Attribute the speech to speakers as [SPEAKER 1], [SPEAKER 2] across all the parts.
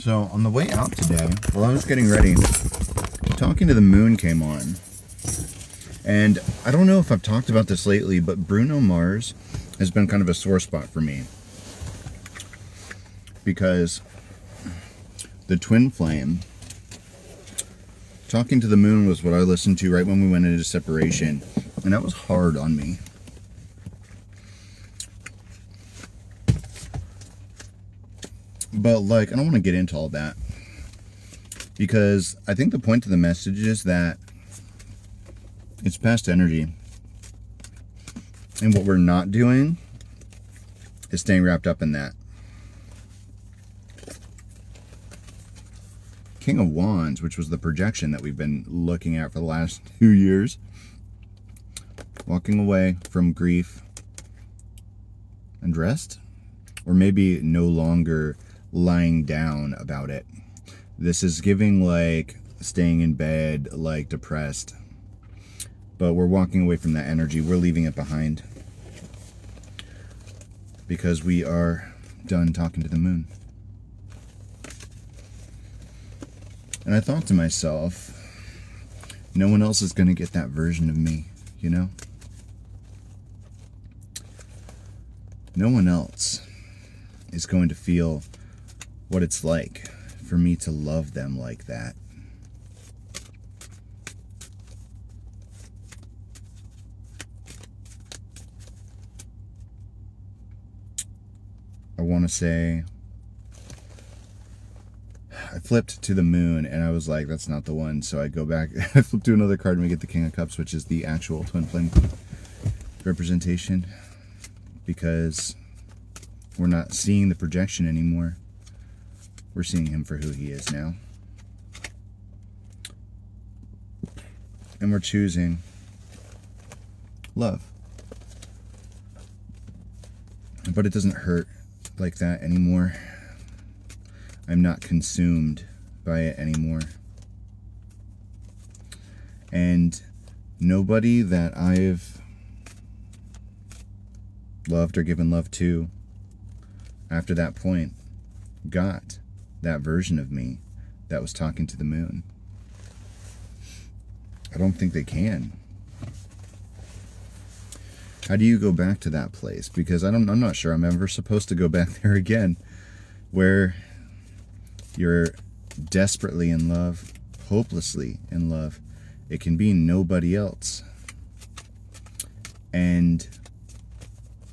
[SPEAKER 1] So on the way out today, while I was getting ready, Talking to the Moon came on. And I don't know if I've talked about this lately, but Bruno Mars has been kind of a sore spot for me. Because the Twin Flame, Talking to the Moon was what I listened to right when we went into separation. And that was hard on me. But, like, I don't want to get into all that. Because I think the point of the message is that it's past energy. And what we're not doing is staying wrapped up in that. King of Wands, which was the projection that we've been looking at for the last 2 years. Walking away from grief and rest. Or maybe no longer lying down about it. This is giving like staying in bed, like depressed. But we're walking away from that energy. We're leaving it behind. Because we are done talking to the moon. And I thought to myself, no one else is going to get that version of me, you know? No one else is going to feel what it's like for me to love them like that. I want to say, I flipped to the moon and I was like, that's not the one. So I go back, I flip to another card and we get the King of Cups, which is the actual Twin Flame representation. Because we're not seeing the projection anymore. We're seeing him for who he is now. And we're choosing love. But it doesn't hurt like that anymore. I'm not consumed by it anymore. And nobody that I've loved or given love to after that point got that version of me that was talking to the moon. I don't think they can. How do you go back to that place? Because I'm not sure I'm ever supposed to go back there again, where you're desperately in love, hopelessly in love. It can be nobody else. And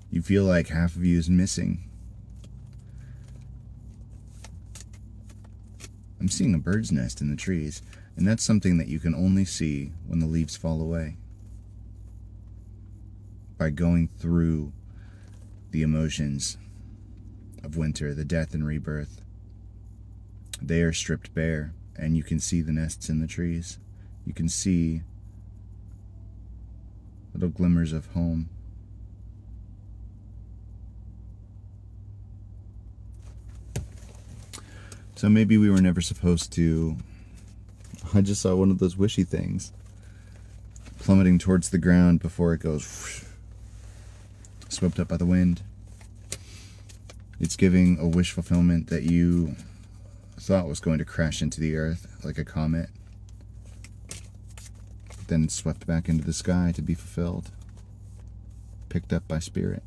[SPEAKER 1] you feel like half of you is missing. I'm seeing a bird's nest in the trees, and that's something that you can only see when the leaves fall away. By going through the emotions of winter, the death and rebirth. They are stripped bare, and you can see the nests in the trees. You can see little glimmers of home. So maybe we were never supposed to. I just saw one of those wishy things plummeting towards the ground before it goes whoosh, swept up by the wind. It's giving a wish fulfillment that you thought was going to crash into the earth like a comet. Then it's swept back into the sky to be fulfilled. Picked up by spirit.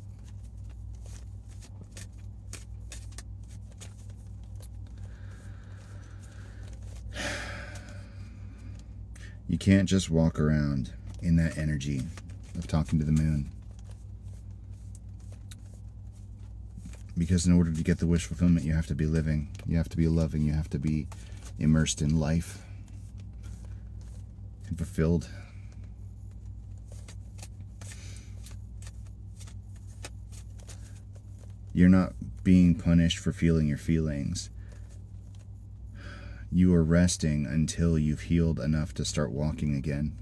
[SPEAKER 1] You can't just walk around in that energy of talking to the moon. Because in order to get the wish fulfillment, you have to be living. You have to be loving. You have to be immersed in life. And fulfilled. You're not being punished for feeling your feelings. You are resting until you've healed enough to start walking again.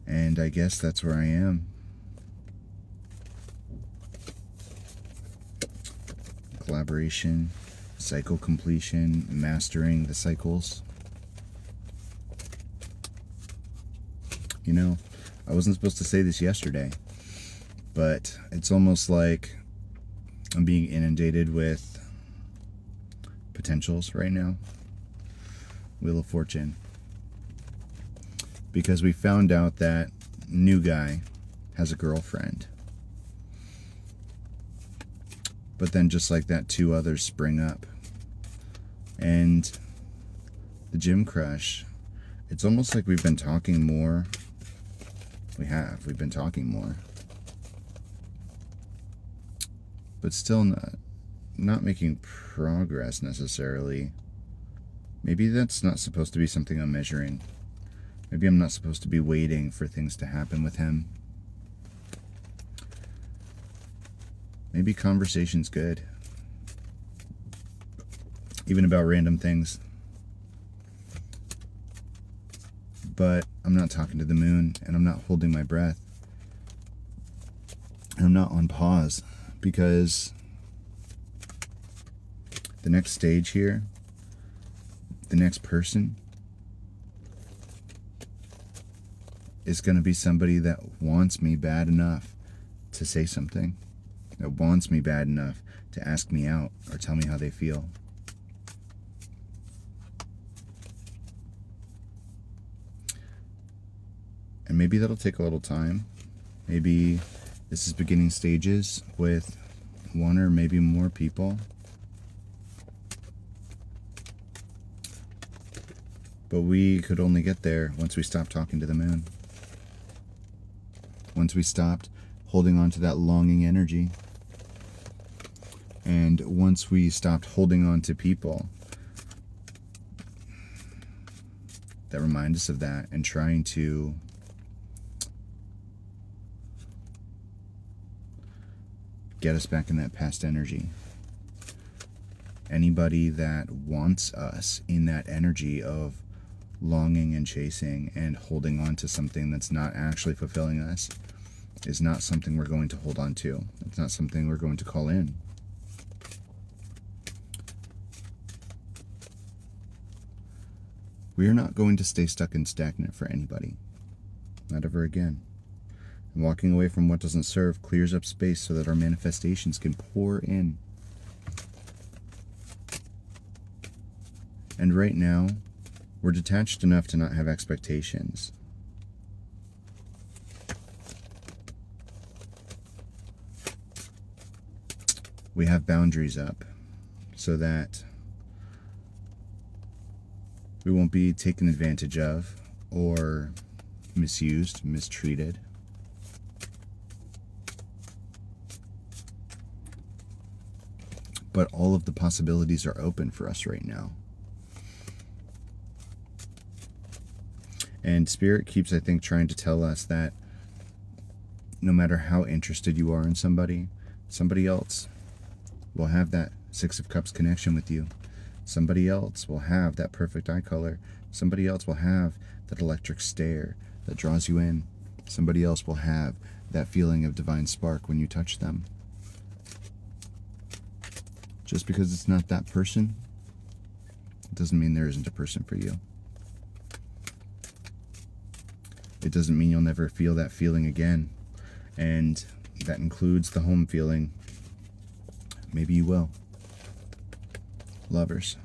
[SPEAKER 1] And I guess that's where I am. Collaboration, cycle completion, mastering the cycles. You know, I wasn't supposed to say this yesterday, but it's almost like I'm being inundated with potentials right now. Wheel of Fortune. Because we found out that new guy has a girlfriend. But then just like that, 2 others spring up. And the gym crush, it's almost like we've been talking more. We've been talking more. But still not making progress necessarily. Maybe that's not supposed to be something I'm measuring. Maybe I'm not supposed to be waiting for things to happen with him. Maybe conversation's good. Even about random things. But I'm not talking to the moon, and I'm not holding my breath. And I'm not on pause, because the next stage here, the next person, is going to be somebody that wants me bad enough to say something. That wants me bad enough to ask me out or tell me how they feel. And maybe that'll take a little time. Maybe this is beginning stages with 1 or maybe more people. But we could only get there once we stopped talking to the moon. Once we stopped holding on to that longing energy. And once we stopped holding on to people that remind us of that, and trying to get us back in that past energy. Anybody that wants us in that energy of longing and chasing and holding on to something that's not actually fulfilling us is not something we're going to hold on to. It's not something we're going to call in. We are not going to stay stuck and stagnant for anybody. Not ever again. And walking away from what doesn't serve clears up space so that our manifestations can pour in. And right now, we're detached enough to not have expectations. We have boundaries up so that we won't be taken advantage of or misused, mistreated. But all of the possibilities are open for us right now. And Spirit keeps, I think, trying to tell us that no matter how interested you are in somebody, somebody else will have that 6 of Cups connection with you. Somebody else will have that perfect eye color. Somebody else will have that electric stare that draws you in. Somebody else will have that feeling of divine spark when you touch them. Just because it's not that person, it doesn't mean there isn't a person for you. It doesn't mean you'll never feel that feeling again. And that includes the home feeling. Maybe you will. Lovers.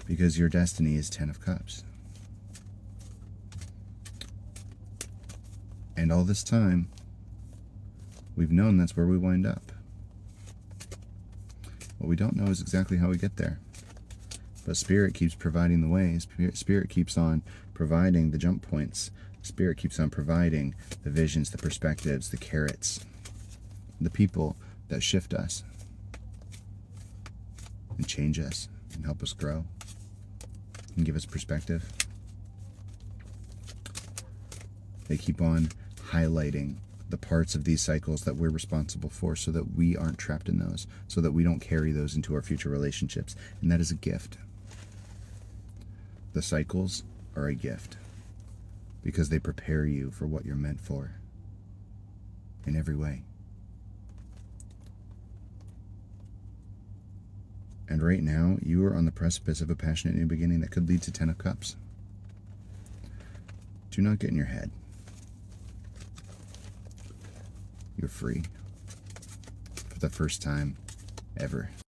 [SPEAKER 1] Because your destiny is 10 of Cups. And all this time, we've known that's where we wind up. What we don't know is exactly how we get there. But Spirit keeps providing the way. Spirit keeps on providing the jump points. Spirit keeps on providing the visions, the perspectives, the carrots, the people that shift us and change us and help us grow and give us perspective. They keep on highlighting the parts of these cycles that we're responsible for so that we aren't trapped in those, so that we don't carry those into our future relationships. And that is a gift. The cycles are a gift because they prepare you for what you're meant for in every way. And right now, you are on the precipice of a passionate new beginning that could lead to 10 of Cups. Do not get in your head. You're free. for the first time ever.